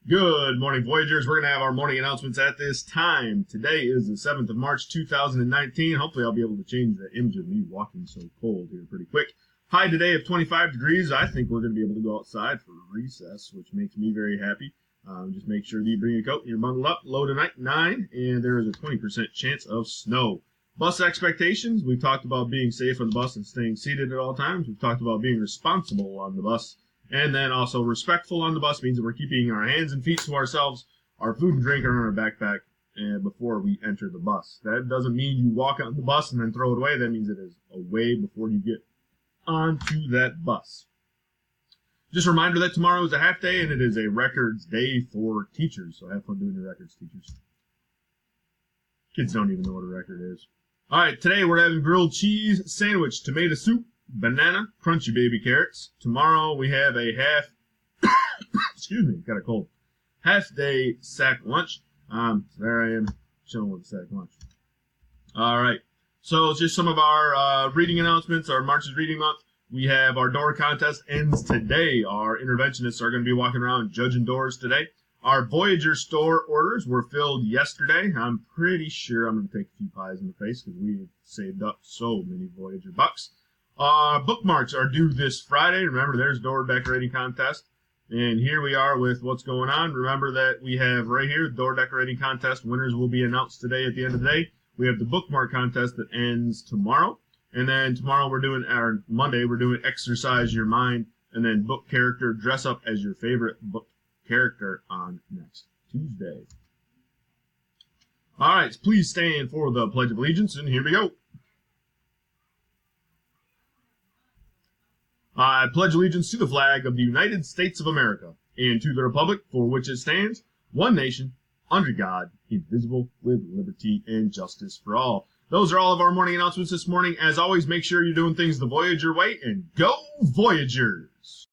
Good morning, Voyagers. We're going to have our morning announcements at this time. Today is the 7th of March, 2019. Hopefully, I'll be able to change the image of me walking so cold here pretty quick. High today of 25 degrees. I think we're going to be able to go outside for recess, which makes me very happy. Just make sure that you bring your coat and you're bundled up. Low tonight, 9, and there is a 20% chance of snow. Bus expectations. We've talked about being safe on the bus and staying seated at all times. We've talked about being responsible on the bus. And then also respectful on the bus means that we're keeping our hands and feet to ourselves, our food and drink are in our backpack before we enter the bus. That doesn't mean you walk on the bus and then throw it away. That means it is away before you get onto that bus. Just a reminder that tomorrow is a half day and it is a records day for teachers. So have fun doing your records, teachers. Kids don't even know what a record is. All right, today we're having grilled cheese sandwich, tomato soup, banana, crunchy baby carrots. Tomorrow we have a got a cold, half day sack lunch. There I am, chilling with the sack lunch. All right, so it's just some of our reading announcements. Our March is Reading Month. We have our door contest ends today. Our interventionists are going to be walking around judging doors today. Our Voyager store orders were filled yesterday. I'm pretty sure I'm going to take a few pies in the face because we have saved up so many Voyager bucks. Bookmarks are due this Friday. Remember, there's door decorating contest. And here we are with what's going on. Remember that we have right here, door decorating contest. Winners will be announced today at the end of the day. We have the bookmark contest that ends tomorrow. And then tomorrow Monday, we're doing exercise your mind. And then book character, dress up as your favorite book character on next Tuesday. All right, please stand for the Pledge of Allegiance, and here we go. I pledge allegiance to the flag of the United States of America and to the republic for which it stands, one nation, under God, indivisible, with liberty and justice for all. Those are all of our morning announcements this morning. As always, make sure you're doing things the Voyager way, and go Voyagers!